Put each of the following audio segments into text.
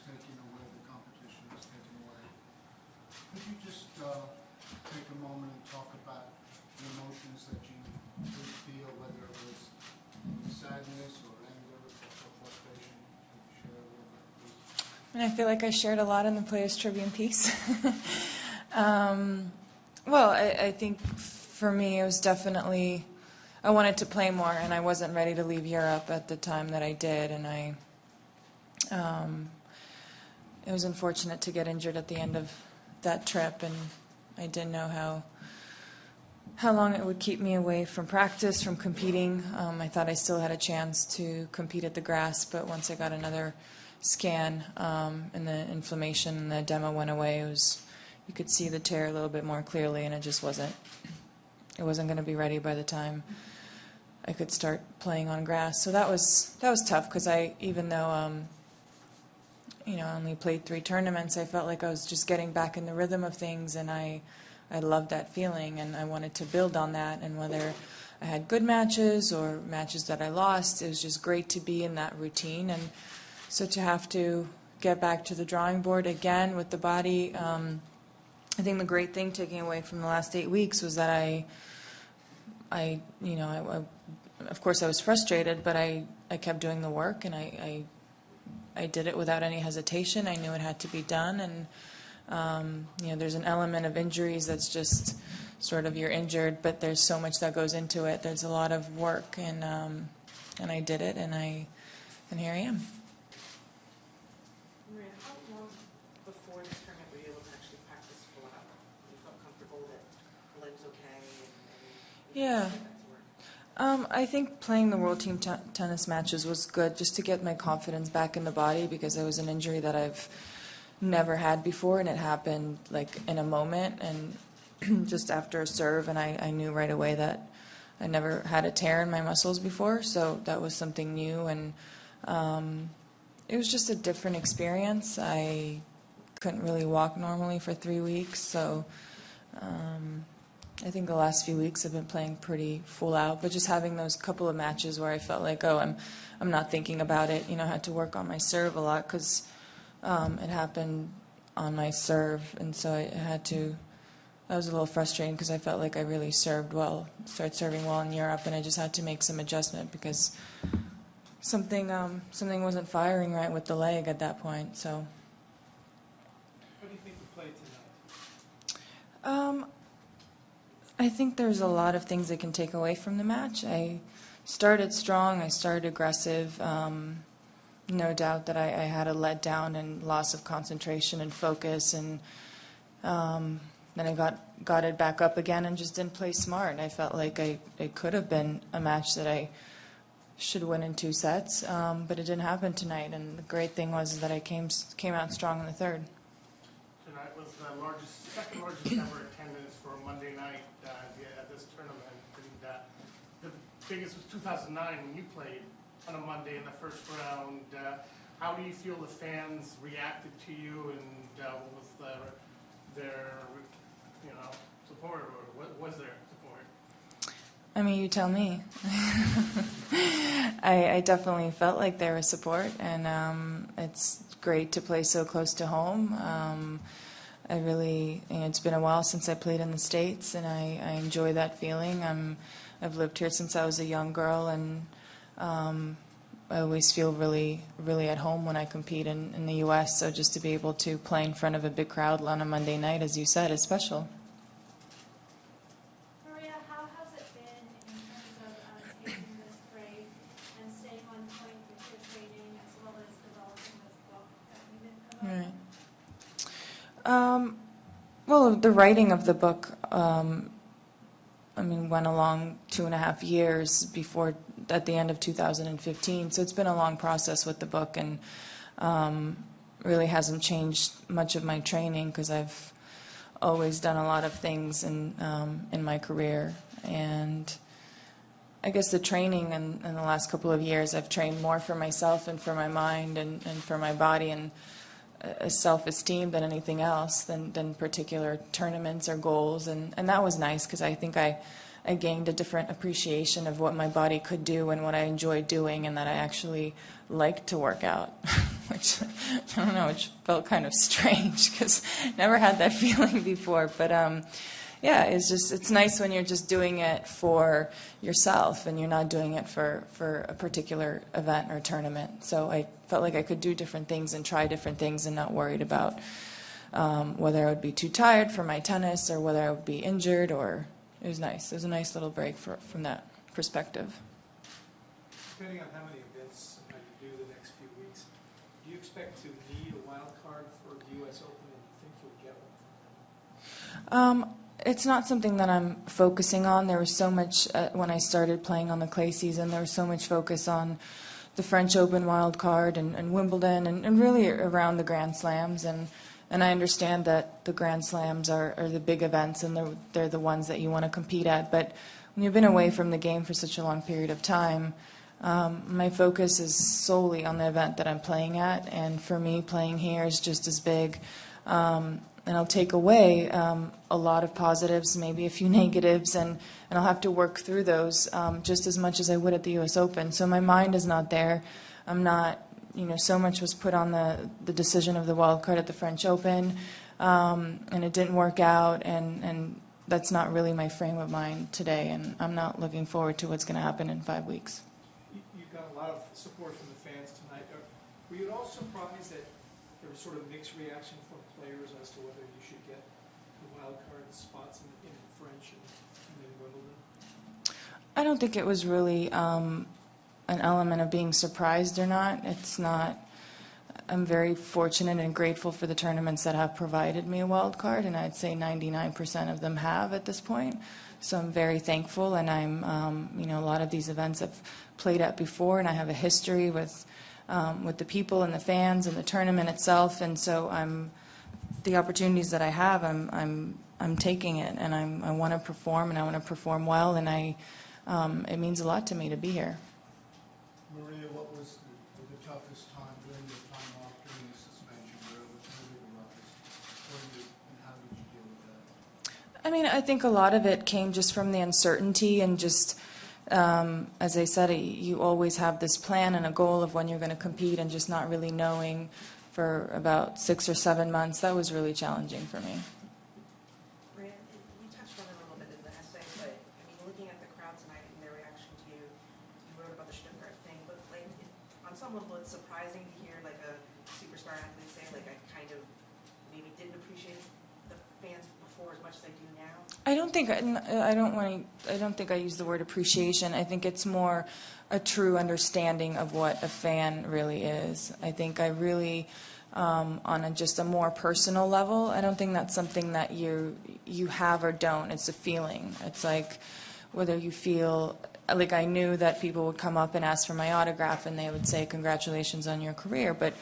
taken away, the competition is taken away. Could you just take a moment and talk about the emotions that you did feel, whether it was sadness or anger or frustration? Could you share a little bit, please? And I feel like I shared a lot in the Players Tribune piece. Well, I think for me it was definitely, I wanted to play more, and I wasn't ready to leave Europe at the time that I did, and it was unfortunate to get injured at the end of that trip, and I didn't know how long it would keep me away from practice, from competing. I thought I still had a chance to compete at the grass, but once I got another scan and the inflammation and the edema went away, you could see the tear a little bit more clearly, and it wasn't going to be ready by the time I could start playing on grass. So that was tough, because even though I only played 3 tournaments, I felt like I was just getting back in the rhythm of things, and I loved that feeling, and I wanted to build on that. And whether I had good matches or matches that I lost, it was just great to be in that routine. And so to have to get back to the drawing board again with the body, I think the great thing taking away from the last 8 weeks was that I of course I was frustrated, but I kept doing the work, and I did it without any hesitation. I knew it had to be done, and there's an element of injuries that's just sort of, you're injured, but there's so much that goes into it. There's a lot of work, and I did it, and here I am. Maria, how long before this tournament were you able to actually practice full out? You felt comfortable that the leg's okay? Yeah. I think playing the World Team Tennis matches was good, just to get my confidence back in the body, because it was an injury that I've never had before, and it happened like in a moment and just after a serve, and I knew right away that I never had a tear in my muscles before, so that was something new, and it was just a different experience. I couldn't really walk normally for 3 weeks, so I think the last few weeks I've been playing pretty full out, but just having those couple of matches where I felt like, oh, I'm not thinking about it. I had to work on my serve a lot, because it happened on my serve, and so I was a little frustrated, because I felt like I really served well, started serving well in Europe, and I just had to make some adjustment, because something wasn't firing right with the leg at that point. So. What do you think you played tonight? I think there's a lot of things I can take away from the match. I started strong, I started aggressive. No doubt that I had a letdown and loss of concentration and focus, and then I got it back up again and just didn't play smart. I felt like it could have been a match that I should win in 2 sets, but it didn't happen tonight. And the great thing was that I came out strong in the third. Tonight was the second largest ever attendance for a Monday night at this tournament. And the biggest was 2009 when you played on a Monday in the first round. How do you feel the fans reacted to you, and what was their support, or what was their support? I mean, you tell me. I definitely felt like there was support, and it's great to play so close to home. I really, it's been a while since I played in the States, and I enjoy that feeling. I've lived here since I was a young girl, and I always feel really, really at home when I compete in the U.S., so just to be able to play in front of a big crowd on a Monday night, as you said, is special. Maria, how has it been in terms of taking this break and staying on point with your training, as well as developing this book that we've been promoting? Right. Well, the writing of the book, went along 2.5 years before, at the end of 2015. So it's been a long process with the book, and really hasn't changed much of my training, because I've always done a lot of things in my career. And I guess the training in the last couple of years, I've trained more for myself and for my mind and for my body, and self-esteem than anything else, than particular tournaments or goals, and that was nice, because I think I gained a different appreciation of what my body could do and what I enjoyed doing, and that I actually liked to work out, which I don't know, which felt kind of strange because never had that feeling before. But yeah, it's nice when you're just doing it for yourself and you're not doing it for a particular event or tournament. So I felt like I could do different things and try different things and not worried about whether I would be too tired for my tennis or whether I would be injured. Or it was nice. It was a nice little break from that perspective. Depending on how many events you do the next few weeks, do you expect to need a wild card for the U.S. Open, and do you think you'll get one? It's not something that I'm focusing on. There was so much, when I started playing on the clay season, there was so much focus on the French Open wild card and Wimbledon and really around the Grand Slams. And I understand that the Grand Slams are the big events and they're the ones that you want to compete at. But when you've been away from the game for such a long period of time, my focus is solely on the event that I'm playing at. And for me, playing here is just as big. And I'll take away a lot of positives, maybe a few negatives, and I'll have to work through those just as much as I would at the U.S. Open. So my mind is not there. I'm not, so much was put on the decision of the wild card at the French Open, and it didn't work out, and that's not really my frame of mind today, and I'm not looking forward to what's going to happen in 5 weeks. You got a lot of support from the fans tonight. Were you at all surprised that there was sort of mixed reaction from players as to whether you should get the wild card spots in French and in Wimbledon? I don't think it was really an element of being surprised or not. It's not. I'm very fortunate and grateful for the tournaments that have provided me a wild card, and I'd say 99% of them have at this point. So I'm very thankful, and I'm, a lot of these events I've played at before, and I have a history with the people and the fans and the tournament itself, and so the opportunities that I have, I'm taking it, and I want to perform, and I want to perform well, and it means a lot to me to be here. Maria, what was the toughest time during your time off during the suspension? Where it was really the roughest for you, and how did you deal with that? I mean, I think a lot of it came just from the uncertainty and just, as I said, you always have this plan and a goal of when you're going to compete, and just not really knowing for about 6 or 7 months. That was really challenging for me. Maria, you touched on it a little bit in the essay, but looking at the crowd tonight and their reaction to you, you wrote about the Stuttgart thing, but on some level it's surprising to hear like a superstar athlete say like I kind of maybe didn't appreciate the fans before as much as I do now. I don't think I use the word appreciation. I think it's more a true understanding of what a fan really is. I think I really, on just a more personal level, I don't think that's something that you have or don't. It's a feeling. It's like whether you feel like I knew that people would come up and ask for my autograph and they would say congratulations on your career, but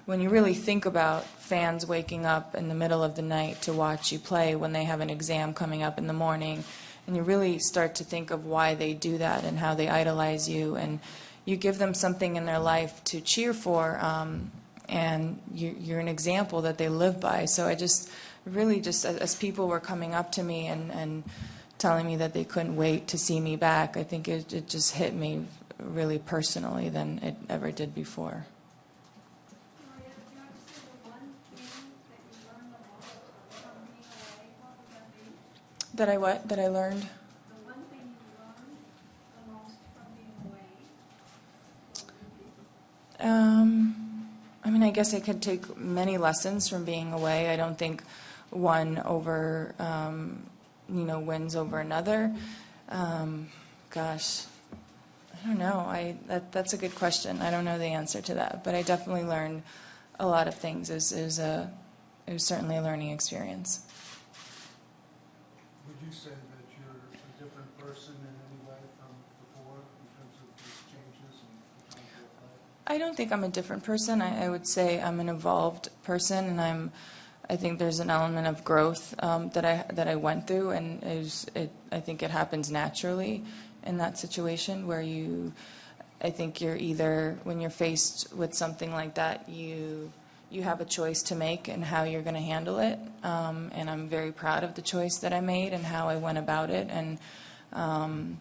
when you really think about fans waking up in the middle of the night to watch you play when they have an exam coming up in the morning, and you really start to think of why they do that and how they idolize you, and you give them something in their life to cheer for, and you're an example that they live by. So I just really just, as people were coming up to me and telling me that they couldn't wait to see me back, I think it just hit me really personally than it ever did before. Maria, if you have to say the one thing that you learned the most from being away, what would that be? That I what? That I learned? The one thing you learned the most from being away, what would it be? I guess I could take many lessons from being away. I don't think one over, wins over another. Gosh, I don't know. That's a good question. I don't know the answer to that, but I definitely learned a lot of things. It was certainly a learning experience. Would you say that you're a different person in any way from before in terms of these changes and the time you play? I don't think I'm a different person. I would say I'm an evolved person, and I think there's an element of growth that I went through, and I think it happens naturally in that situation where I think you're either, when you're faced with something like that, you have a choice to make and how you're going to handle it, and I'm very proud of the choice that I made and how I went about it, and I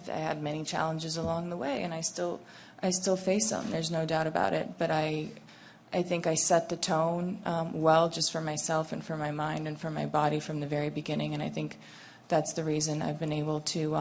had many challenges along the way, and I still face them. There's no doubt about it, but I think I set the tone well just for myself and for my mind and for my body from the very beginning, and I think that's the reason I've been able to,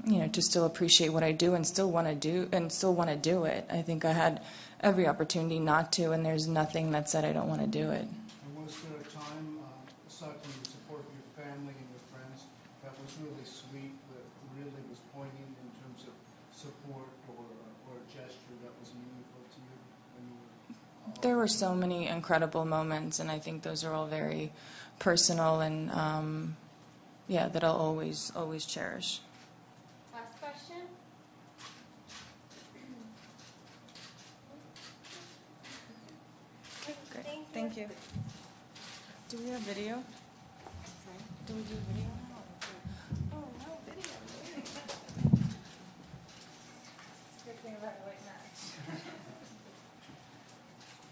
to still appreciate what I do and still want to do it. I think I had every opportunity not to, and there's nothing that said I don't want to do it. And was there a time, aside from the support of your family and your friends, that was really sweet, that really was poignant in terms of support or a gesture that was meaningful to you when you were? There were so many incredible moments, and I think those are all very personal and, that I'll always cherish. Last question? Great. Thank you. Do we have video? Do we do video?